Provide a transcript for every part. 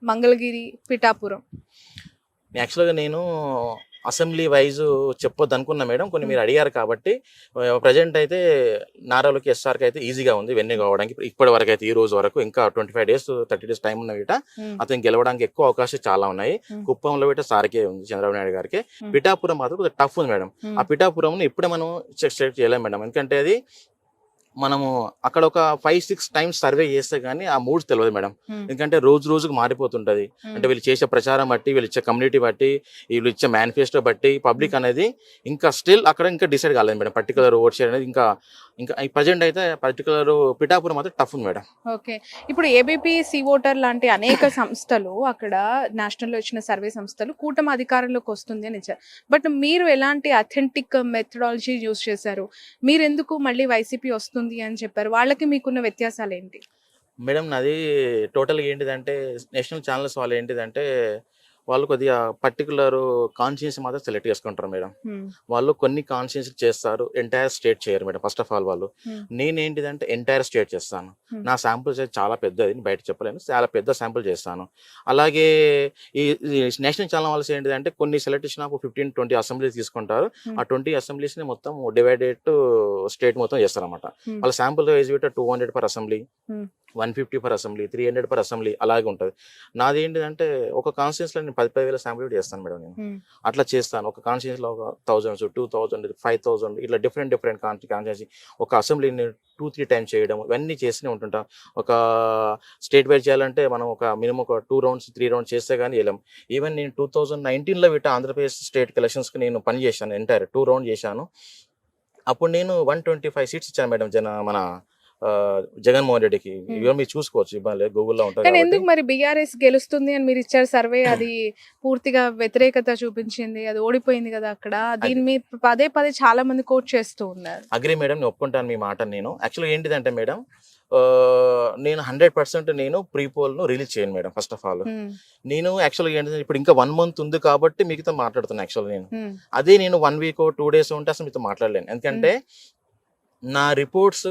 మంగళగిరి, పిఠాపురం? యాక్చువల్గా నేను assembly wise చెప్పొద్దు అనుకున్నా మేడం, కొన్ని హ్మ్. మీరు అడిగారు కాబట్టి ప్రజెంట్ అయితే నారాలోకి ఎస్ఆర్కి అయితే ఈజీగా ఉంది వెన్యూ కావడానికి. ఇప్పటి వరకు అయితే ఈ రోజు వరకు ఇంకా 25 డేస్ 30 డేస్ టైం ఉన్న వీట హ్మ్. అతను గెలవడానికి ఎక్కువ అవకాశాలు చాలా ఉన్నాయి. హ్మ్. కుప్పంలో వీట సార్కే ఉంది, చంద్రబాబు నాయుడు గారికి. హ్మ్. పిఠాపురం మాత్రం కొంచెం టఫ్ ఉంది మేడం. హ్మ్. ఆ పిఠాపురం ఇప్పుడే మనం సెలెక్ట్ చేయలేం మేడం, ఎందుకంటే అది మనము అక్కడ ఒక 5-6 టైమ్స్ సర్వే చేస్తే కానీ ఆ మూడ్స్ తెలియదు మేడం. హ్మ్. ఎందుకంటే రోజు రోజుకు మారిపోతుంటది. హ్మ్. అంటే వీళ్ళు చేసే ప్రచారం బట్టి, వీళ్ళు ఇచ్చే కమ్యూనిటీ బట్టి, వీళ్ళు ఇచ్చే మేనిఫెస్టో బట్టి పబ్లిక్ అనేది ఇంకా స్టిల్ అక్కడ ఇంకా డిసైడ్ కాలేదు మేడం. పర్టికులర్ ఓట్ షేర్ అనేది ఇంకా ఇంకా ప్రజెంట్ అయితే పర్టికులర్ పిఠాపురం మాత్రం టఫ్ ఉంది మేడం. ఓకే. ఇప్పుడు ఏబీపీ సి ఓటర్ లాంటి అనేక సంస్థలు అక్కడ నేషనల్‌లో ఇచ్చిన సర్వే సంస్థలు కూటమి అధికారంలోకి వస్తుంది అని ఇచ్చారు. బట్ మీరు ఎలాంటి అథెంటిక్ మెథడాలజీ యూజ్ చేశారు? మీరెందుకు మళ్ళీ వైసీపీ వస్తుంది అని చెప్పారు? వాళ్ళకి మీకున్న వ్యత్యాసాలేంటి? మేడం నాది టోటల్‌గా ఏంటిదంటే నేషనల్ ఛానల్స్ వాళ్ళు ఏంటిదంటే వాళ్ళు కొద్దిగా పర్టికులర్ కాన్షియన్స్ మాత్రం సెలెక్ట్ చేసుకుంటారు మేడం. హ్మ్. వాళ్ళు కొన్ని కాన్షియన్స్ చేస్తారు, ఎంటైర్ స్టేట్ చేయరు మేడం. ఫస్ట్ ఆఫ్ ఆల్ వాళ్ళు, హ్మ్. నేనేంటిదంటే ఎంటైర్ స్టేట్ చేస్తాను. హ్మ్. నా శాంపుల్స్ అయితే చాలా పెద్దది, బయట చెప్పలేను, చాలా పెద్ద శాంపుల్ చేస్తాను. అలాగే ఈ నేషనల్ ఛానల్ వాళ్ళు ఏంటిదంటే కొన్ని సెలెక్ట్ చేసిన 15-20 అసెంబ్లీస్ తీసుకుంటారు. హ్మ్. ఆ 20 అసెంబ్లీస్ని మొత్తం డివైడెడ్ టు స్టేట్ మొత్తం చేస్తారన్నమాట. హ్మ్. వాళ్ళ శాంపుల్ వైజ్ పెట్టి 200 పర్ అసెంబ్లీ, హ్మ్. 150 పర్ అసెంబ్లీ, 300 పర్ అసెంబ్లీ అలాగే ఉంటుంది. నాది ఏంటిదంటే ఒక కాన్స్టిట్యూన్సీలో నేను 10,000 శాంపుల్ చేస్తాను మేడం నేను. హ్మ్. అట్లా చేస్తాను. ఒక కాన్స్టిట్యూన్సీలో ఒక 1000, 2000, 5000 ఇట్లా డిఫరెంట్ కాన్స్టిట్యూన్సీ ఒక అసెంబ్లీని 2-3 టైమ్స్ చేయడం ఇవన్నీ చేస్తూనే ఉంటుంటాం. ఒక స్టేట్ వైజ్ చేయాలంటే మనం ఒక మినిమం ఒక 2 రౌండ్స్ 3 రౌండ్స్ చేస్తే కానీ వెళ్ళాం. ఈవెన్ నేను 2019లో వీట ఆంధ్రప్రదేశ్ స్టేట్ ఎలక్షన్స్కి నేను పని చేశాను, ఎంటైర్ 2 రౌండ్ చేశాను. అప్పుడు నేను 125 సీట్స్ ఇచ్చాను మేడం మన జగన్మోహన్ రెడ్డికి. హ్మ్. ఇవన్నీ మీరు చూసుకోవచ్చు, ఇబ్బంది గూగుల్లో ఉంటుంది కానీ కాబట్టి. ఎందుకు మరి బీఆర్ఎస్ గెలుస్తుంది అని మీరు ఇచ్చారు సర్వే, అది పూర్తిగా వ్యతిరేకత చూపించింది. అది ఓడిపోయింది కదా అక్కడ. అది దీని మీద పదే పదే చాలా మంది కోట్ చేస్తూ ఉన్నారు. అగ్రి మేడం, నేను ఒప్పుకుంటాను మీ మాట. నేను యాక్చువల్గా ఏంటిదంటే మేడం, నేను 100% నేను ప్రీ పోల్ను రిలీజ్ చేయను మేడం. ఫస్ట్ ఆఫ్ ఆల్ హ్మ్. నేను యాక్చువల్గా ఏంటంటే ఇప్పుడు ఇంకా 1 మంత్ ఉంది కాబట్టి మీతో మాట్లాడుతున్నాను యాక్చువల్గా నేను. హ్మ్. అదే నేను 1 వీక్ 2 డేస్ ఉంటే అసలు మీతో మాట్లాడలేను. హ్మ్. ఎందుకంటే నా రిపోర్ట్స్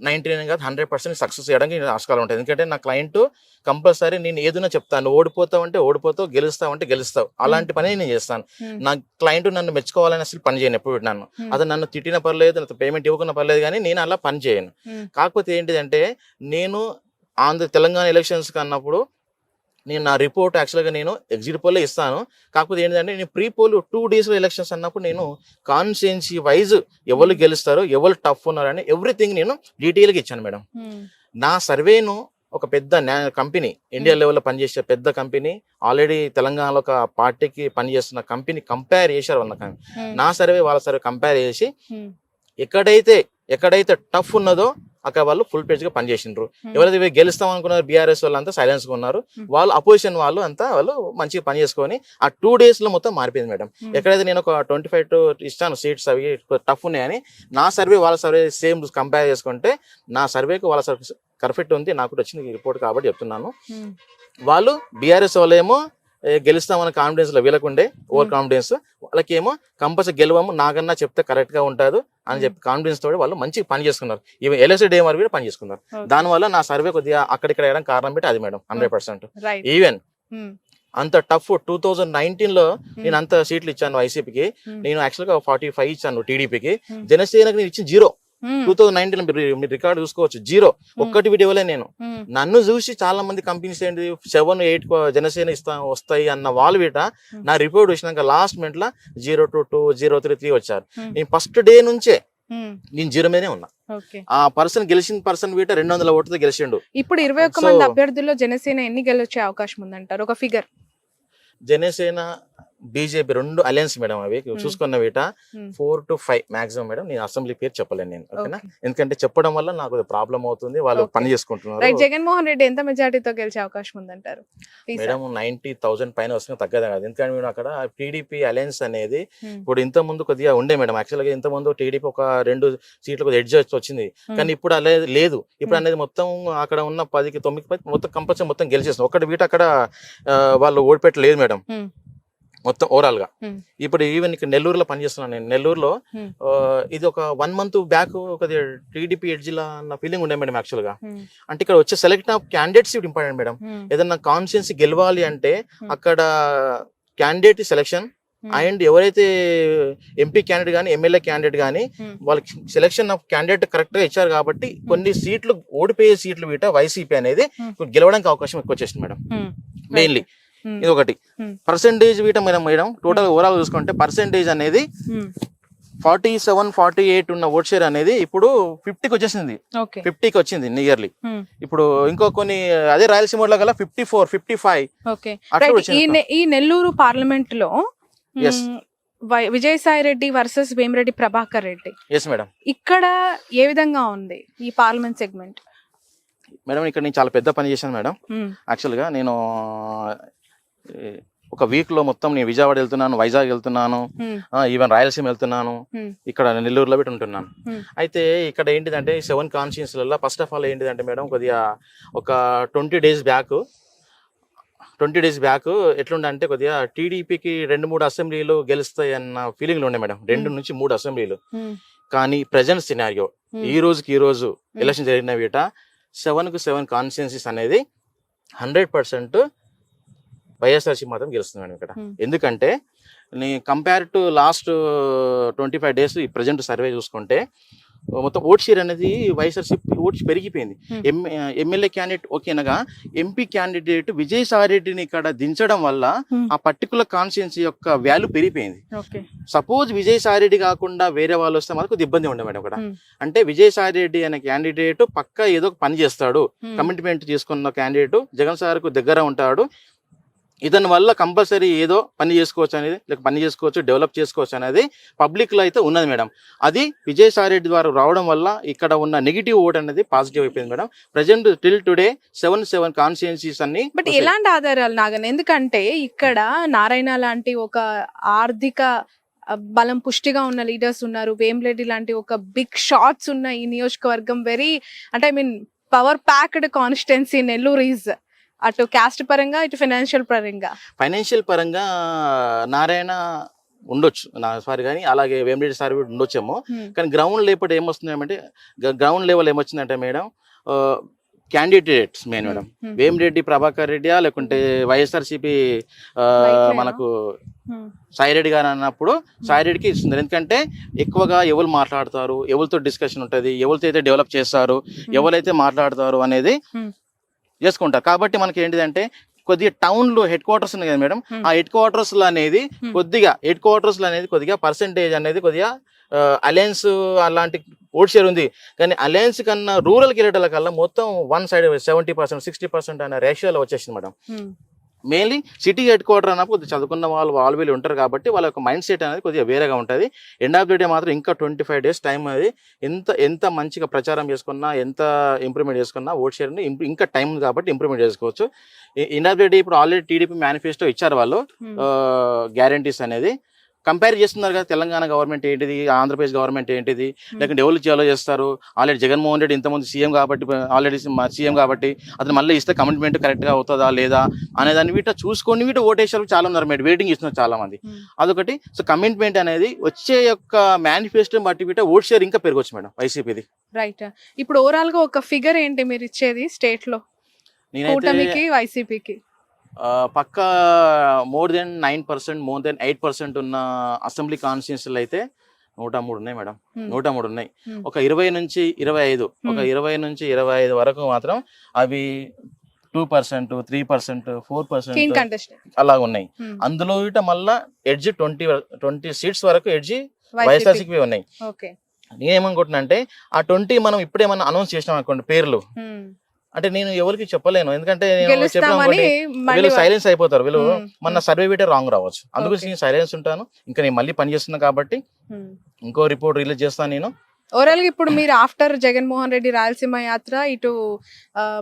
99 కాదు 100% సక్సెస్ చేయడానికి ఆస్కారం ఉంటుంది. ఎందుకంటే నా క్లయింట్ కంపల్సరీ నేను ఏదైనా చెప్తాను, ఓడిపోతావంటే ఓడిపోతావు, గెలుస్తావంటే గెలుస్తావు, హ్మ్. అలాంటి పని నేను చేస్తాను. హ్మ్. నా క్లయింట్ నన్ను మెచ్చుకోవాలని అసలు పని చేయను ఎప్పుడు నన్ను. హ్మ్. అతను నన్ను తిట్టిన పర్లేదు, నాకు పేమెంట్ ఇవ్వకున్నా పర్లేదు, కానీ నేను అలా పని చేయను. హ్మ్. కాకపోతే ఏంటిదంటే నేను తెలంగాణ ఎలక్షన్స్కి అన్నప్పుడు నేను నా రిపోర్ట్ యాక్చువల్గా నేను ఎగ్జిట్ పోలే ఇస్తాను. కాకపోతే ఏంటంటే నేను ప్రీ పోల్ 2 డేస్లో ఎలక్షన్స్ అన్నప్పుడు నేను కాన్స్టిట్యుయెన్సీ వైజ్ ఎవరు హ్మ్. గెలుస్తారో, ఎవరు టఫ్ ఉన్నారని ఎవ్రీథింగ్ నేను డీటెయిల్గా ఇచ్చాను మేడం. హ్మ్. నా సర్వేను ఒక పెద్ద కంపెనీ, ఇండియా హ్మ్. లెవెల్లో పనిచేసే పెద్ద కంపెనీ, ఆల్రెడీ తెలంగాణలో ఒక పార్టీకి పనిచేస్తున్న కంపెనీ కంపేర్ చేశారు హ్మ్. నా సర్వే వాళ్ళ సర్వే కంపేర్ చేసి హ్మ్. ఎక్కడైతే టఫ్ ఉన్నదో అక్కడ వాళ్ళు ఫుల్ పేజ్గా పనిచేసిండ్రు. హ్మ్. ఎవరైతే గెలుస్తాం అనుకున్నారు బీఆర్ఎస్ వాళ్ళు అంతా సైలెన్స్గా ఉన్నారు. హ్మ్. వాళ్ళు అపోజిషన్ వాళ్ళు అంతా వాళ్ళు మంచిగా పని చేసుకొని ఆ 2 డేస్లో మొత్తం మారిపోయింది మేడం. హ్మ్. ఎక్కడైతే నేను ఒక 25 ఇస్తాను సీట్స్, అవి టఫ్ ఉన్నాయని నా సర్వే వాళ్ళ సర్వే సేమ్ కంపేర్ చేసుకుంటే నా సర్వేకి వాళ్ళ సర్వే పర్ఫెక్ట్ ఉంది. నాకు కూడా వచ్చింది రిపోర్ట్ కాబట్టి చెప్తున్నాను. హ్మ్. వాళ్ళు బీఆర్ఎస్ వాళ్ళు ఏమో గెలుస్తామన్న కాన్ఫిడెన్స్లో వీళ్ళకుండే ఓవర్ హ్మ్. కాన్ఫిడెన్స్, వాళ్ళకేమో కంపల్సరీ గెలవము, నాకన్నా చెప్తే కరెక్ట్గా ఉంటుంది అని హ్మ్. చెప్పి కాన్ఫిడెన్స్ తోటి వాళ్ళు మంచిగా పని చేసుకున్నారు. ఈవెన్ ఎలక్షన్ డే వరకు కూడా పని చేసుకున్నారు. ఓకే. దానివల్ల నా సర్వే కొద్దిగా అక్కడిక్కడ వేయడం కారణం పెట్టి అది మేడం ఓకే. 100%. రైట్. ఈవెన్ హ్మ్. అంత టఫ్ 2019లో హ్మ్. నేను అంత సీట్లు ఇచ్చాను వైసీపీకి. హ్మ్. నేను యాక్చువల్గా 45 ఇచ్చాను టీడీపీకి. హ్మ్. జనసేనకి నేను ఇచ్చిన 0. హ్మ్. 2019 మీరు రికార్డు చూసుకోవచ్చు, 0. హ్మ్. ఒక్కటి వీడియో ఇవ్వలే నేను. హ్మ్. నన్ను చూసి చాలా మంది కంపెనీస్ ఏంటి 7-8 జనసేన వస్తాయి అన్న వాళ్ళు వీట హ్మ్. నా రిపోర్ట్ వచ్చినాక లాస్ట్ మినిట్లో 022, 033 వచ్చారు. హ్మ్. నేను ఫస్ట్ డే నుంచే హ్మ్. నేను 0 మీదనే ఉన్నా. ఓకే. ఆ గెలిచిన పర్సన్ వీట 200 ఓటుతో గెలిచిండు. ఇప్పుడు 21 సో మంది అభ్యర్థుల్లో జనసేన ఎన్ని గెలొచ్చే అవకాశం ఉందంటారు? ఒక figure. Janasena BJP 2 alliance madam, అవి హ్మ్. చూసుకున్న వీట హ్మ్. 4-5 మాక్సిమం మేడం. నేను అసెంబ్లీ పేరు చెప్పలేను నేను, ఓకేనా? ఓకే. ఎందుకంటే చెప్పడం వల్ల నాకు ప్రాబ్లం అవుతుంది, వాళ్ళు ఓకే. పని చేసుకుంటున్నారు. రైట్. జగన్మోహన్ రెడ్డి ఎంత మెజారిటీతో గెలిచే అవకాశం ఉందంటారు ఈసారి? మేడం 90,000 పైన వస్తుంది, తగ్గదా కాదు. ఎందుకంటే మేము అక్కడ టీడీపీ అలయన్స్ అనేది హ్మ్. ఇప్పుడు ఇంత ముందు కొద్దిగా ఉండే మేడం. యాక్చువల్గా ఇంత ముందు టీడీపీ ఒక 2 సీట్లు కొద్దిగా ఎడ్జ్ వచ్చింది, హ్మ్. కానీ ఇప్పుడు అనేది లేదు. ఇప్పుడు హ్మ్. అనేది మొత్తం అక్కడ ఉన్న 10కి 9 మొత్తం కంపల్సరీ మొత్తం గెలిచేస్తుంది. ఒక్కటి వీట అక్కడ వాళ్ళు ఓడిపెట్టలేదు మేడం. హ్మ్. మొత్తం ఓవరాల్ గా. Hmm. ఇప్పుడు ఈవెన్ ఇక్కడ నెల్లూరులో పనిచేస్తున్నాను నేను. నెల్లూరులో Hmm. ఇది ఒక 1 month బ్యాక్ ఒక టీడీపీ ఎడ్జిలా అన్న ఫీలింగ్ ఉండే మేడం యాక్చువల్ గా. Hmm. అంటే ఇక్కడ వచ్చే select of candidates important madam. Hmm. ఏదన్నా కాన్స్టిట్యున్సీ గెలవాలి అంటే Hmm. అక్కడ క్యాండిడేట్ సెలెక్షన్ అండ్ ఎవరైతే ఎంపీ క్యాండిడేట్ కానీ ఎమ్మెల్యే క్యాండిడేట్ కానీ వాళ్ళకి సెలెక్షన్ ఆఫ్ క్యాండిడేట్ కరెక్ట్ గా ఇచ్చారు కాబట్టి కొన్ని సీట్లు ఓడిపోయే సీట్లు వీట వైసీపీ అనేది గెలవడానికి అవకాశం ఎక్కువ వచ్చేసింది మేడం. మెయిన్లీ ఇది ఒకటి. పర్సెంటేజ్ వీట మేడం టోటల్ ఓవరాల్ చూసుకుంటే పర్సెంటేజ్ అనేది 47-48 ఉన్న ఓట్ షేర్ అనేది ఇప్పుడు 50కి వచ్చేసింది. 50కి వచ్చింది నియర్లీ. ఇప్పుడు ఇంకో కొన్ని అదే రాయలసీమలో గల 54-55 ఈ నెల్లూరు పార్లమెంట్ లో Yes. Vijayasai Reddy versus Vemireddy Prabhakar Reddy. Yes madam. ఇక్కడ ఏ విధంగా ఉంది ఈ పార్లమెంట్ సెగ్మెంట్? మేడం ఇక్కడ నేను చాలా పెద్ద పని చేశాను మేడం. యాక్చువల్ గా నేను ఒక వీక్ లో మొత్తం నేను విజయవాడ వెళ్తున్నాను, వైజాగ్ వెళ్తున్నాను, ఈవెన్ రాయలసీమ వెళ్తున్నాను, ఇక్కడ నెల్లూరులో పెట్టి ఉంటున్నాను. అయితే ఇక్కడ ఏంటిదంటే 7 కాన్స్టిట్యూన్సీలలో ఫస్ట్ ఆఫ్ ఆల్ ఏంటిదంటే మేడం కొద్దిగా ఒక 20 days బ్యాక్ ఎట్లుండే అంటే కొద్దిగా టీడీపీకి 2-3 అసెంబ్లీలు గెలుస్తాయి అన్న ఫీలింగ్లు ఉండే మేడం. 2 నుంచి 3 అసెంబ్లీలు. కానీ ప్రజెంట్ సినారియో ఈ రోజు ఎలక్షన్ జరిగిన వీట 7 కాన్స్టిట్యున్సీస్ అనేది 100% వైఎస్ఆర్సీ మాత్రం గెలుస్తుంది మేడం ఇక్కడ. ఎందుకంటే కంపేర్ టు లాస్ట్ 25 days ఈ ప్రజెంట్ సర్వే చూసుకుంటే మొత్తం ఓట్ షేర్ అనేది వైఎస్ఆర్సీపీ ఓట్ పెరిగిపోయింది. ఎమ్మెల్యే క్యాండిడేట్ ఓకేనగా ఎంపీ క్యాండిడేట్ విజయసాయి రెడ్డిని ఇక్కడ దించడం వల్ల ఆ పర్టికులర్ కాన్స్టిట్యున్సీ యొక్క వాల్యూ పెరిగిపోయింది. సపోజ్ విజయసాయి రెడ్డి కాకుండా వేరే వాళ్ళు వస్తే మాకు కొద్దిగా ఇబ్బంది ఉండే మేడం ఇక్కడ. అంటే విజయసాయి రెడ్డి అనే క్యాండిడేట్ పక్కా ఏదో ఒక పని చేస్తాడు, కమిట్మెంట్ తీసుకున్న క్యాండిడేట్, జగన్ సార్ కు దగ్గర ఉంటాడు, ఇతని వల్ల కంపల్సరీ ఏదో పని చేసుకోవచ్చు అనేది, లేక పని చేసుకోవచ్చు, డెవలప్ చేసుకోవచ్చు అనేది పబ్లిక్ లో అయితే ఉన్నది మేడం. అది విజయసాయి రెడ్డి ద్వారా రావడం వల్ల ఇక్కడ ఉన్న నెగిటివ్ ఓట్ అనేది పాజిటివ్ అయిపోయింది madam. Present till today 7 constituencies అన్ని. బట్ ఎలాంటి ఆధారాలు నాగన్? ఎందుకంటే ఇక్కడ నారాయణ లాంటి ఒక ఆర్థిక బలం పుష్టిగా ఉన్న లీడర్స్ ఉన్నారు, వేమిరెడ్డి లాంటి ఒక బిగ్ షాట్స్ ఉన్న ఈ నియోజకవర్గం వెరీ అంటే power packed constituency Nellore is. అటు క్యాస్ట్ పరంగా ఇటు ఫైనాన్షియల్ పరంగా నారాయణ ఉండొచ్చు సారీ కానీ అలాగే వేమిరెడ్డి సార్ కూడా ఉండొచ్చేమో. కానీ గ్రౌండ్ లేపటి ఏమొస్తుందంటే గ్రౌండ్ లెవెల్ ఏమొచ్చిందంటే madam candidates main madam Vemireddy Prabhakar రెడ్డియా లేకుంటే వైఎస్ఆర్సీపీ మనకు సాయిరెడ్డి గారు అన్నప్పుడు సాయిరెడ్డికి ఇస్తుంది. ఎందుకంటే ఎక్కువగా ఎవరు మాట్లాడతారు, ఎవరితో డిస్కషన్ ఉంటుంది, ఎవరితో అయితే డెవలప్ చేస్తారు, ఎవరైతే మాట్లాడతారు అనేది చేసుకుంటారు. కాబట్టి మనకి ఏంటిదంటే కొద్దిగా టౌన్ లో హెడ్ క్వార్టర్స్ ఉన్నాయి కదా మేడం, ఆ హెడ్ క్వార్టర్స్ అనేది కొద్దిగా పర్సెంటేజ్ అనేది కొద్దిగా అలయన్స్ అలాంటి ఓట్ షేర్ ఉంది. కానీ అలయన్స్ కన్నా రూరల్కి వెళ్ళటం కల్లా మొత్తం 1 side 70%, 60% అనే రేషియోలో వచ్చేసింది madam. Mainly city head quarter అన్నప్పుడు కొద్దిగా చదువుకున్న వాళ్ళు వీళ్ళు ఉంటారు కాబట్టి వాళ్ళ యొక్క మైండ్ సెట్ అనేది కొద్దిగా వేరేగా ఉంటుంది. ఎండ్ ఆఫ్ ది డే మాత్రం ఇంకా 25 days టైం అది ఎంత మంచిగా ప్రచారం చేసుకున్నా, ఎంత ఇంప్రూవ్మెంట్ చేసుకున్నా ఓట్ షేర్ని ఇంకా టైం కాబట్టి ఇంప్రూవ్మెంట్ చేసుకోవచ్చు. ఎండ్ ఆఫ్ ది డే ఇప్పుడు ఆల్రెడీ టీడీపీ మేనిఫెస్టో ఇచ్చారు వాళ్ళు గ్యారంటీస్ అనేది. కంపేర్ చేస్తున్నారు కదా తెలంగాణ గవర్నమెంట్ ఏంటిది, ఆంధ్రప్రదేశ్ గవర్నమెంట్ ఏంటిది, లేకుంటే ఎవరు చేయాలో చేస్తారు. ఆల్రెడీ జగన్మోహన్ రెడ్డి ఇంతమంది సీఎం కాబట్టి అతను మళ్ళీ ఇస్తే కమిట్మెంట్ కరెక్ట్గా అవుతుందా లేదా అనేదాన్ని వీట చూసుకొని ఓటేసారు చాలా ఉన్నారు మేడం, వెయిటింగ్ ఇస్తున్నారు చాలా మంది. అదొకటి. సో కమిట్మెంట్ అనేది వచ్చే యొక్క మేనిఫెస్టో బట్టి వీట ఓట్ షేర్ ఇంకా పెరగవచ్చు మేడం వైసీపీది. రైట్. ఇప్పుడు ఓవరాల్ గా ఒక ఫిగర్ ఏంటి మీరు ఇచ్చేది స్టేట్ లో కూటమికి వైసీపీకి? పక్కా మోర్ దెన్ 9%, మోర్ దెన్ 8% ఉన్న అసెంబ్లీ కాన్స్టిట్యున్సీలు అయితే 103 ఉన్నాయి మేడం. 103 ఉన్నాయి. ఒక 20 నుంచి 25 వరకు మాత్రం అవి 2%, 3%, 4% అలా ఉన్నాయి. అందులో ఇట మళ్ళా ఎడ్జి 20 seats వరకు ఎడ్జి వైఎస్ఆర్సీపీ ఉన్నాయి. నేనేమనుకుంటున్నా అంటే ఆ 20 మనం ఇప్పుడేమన్నా అనౌన్స్ చేసినాం అనుకోండి పేర్లు, అంటే నేను ఎవరికి చెప్పలేను. ఎందుకంటే నేను వీళ్ళు సైలెన్స్ అయిపోతారు, వీళ్ళు మన సర్వే వీటే రాంగ్ రావచ్చు. అందుకు నేను సైలెన్స్ ఉంటాను. ఇంకా నేను మళ్ళీ పని చేస్తున్నా కాబట్టి ఇంకో రిపోర్ట్ రిలీజ్ చేస్తాను నేను. ఓవరాల్ గా ఇప్పుడు మీరు ఆఫ్టర్ జగన్మోహన్ రెడ్డి రాయలసీమ యాత్ర ఇటు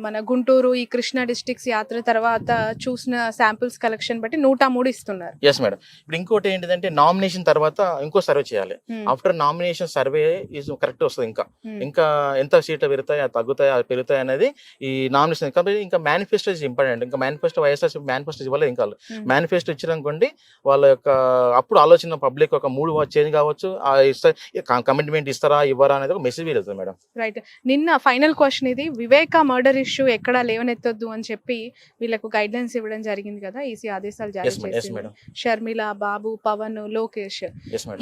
మన గుంటూరు ఈ కృష్ణా డిస్ట్రిక్ట్స్ యాత్ర తర్వాత చూసిన శాంపిల్స్ కలెక్షన్ బట్టి 103 ఇస్తున్నారు. ఎస్ మేడం. ఇప్పుడు ఇంకోటి ఏంటిదంటే నామినేషన్ తర్వాత ఇంకో సర్వే చేయాలి. After nomination survey is correct వస్తుంది. ఇంకా ఎంత సీట్లు పెరుగుతాయి, తగ్గుతాయి, పెరుగుతాయి అనేది ఈ నామినేషన్. కాబట్టి ఇంకా మేనిఫెస్టో ఇస్ ఇంపార్టెంట్. ఇంకా మేనిఫెస్టో వైఎస్ఆర్ మేనిఫెస్టో ఇవ్వలేదు ఇంకా. మేనిఫెస్టో ఇచ్చారనుకోండి వాళ్ళ యొక్క అప్పుడు ఆలోచన పబ్లిక్ ఒక మూడు చేంజ్ కావచ్చు, కమిట్మెంట్ ఇస్తారా ఇవ్వరా అనేది ఒక మెసేజ్ వెళ్తుంది మేడం. రైట్. నిన్న ఫైనల్ క్వశ్చన్ ఇది, వివేక మర్డర్ ఇష్యూ ఎక్కడా లేవనెత్తొద్దు అని చెప్పి వీళ్ళకు గైడ్ లైన్స్ ఇవ్వడం జరిగింది కదా, ఈసీ ఆదేశాలు జారీ చేసింది. షర్మిల, బాబు, పవన్, లోకేష్,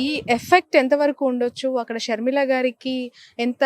ఈ ఎఫెక్ట్ ఎంత వరకు ఉండొచ్చు? అక్కడ షర్మిల గారికి ఎంత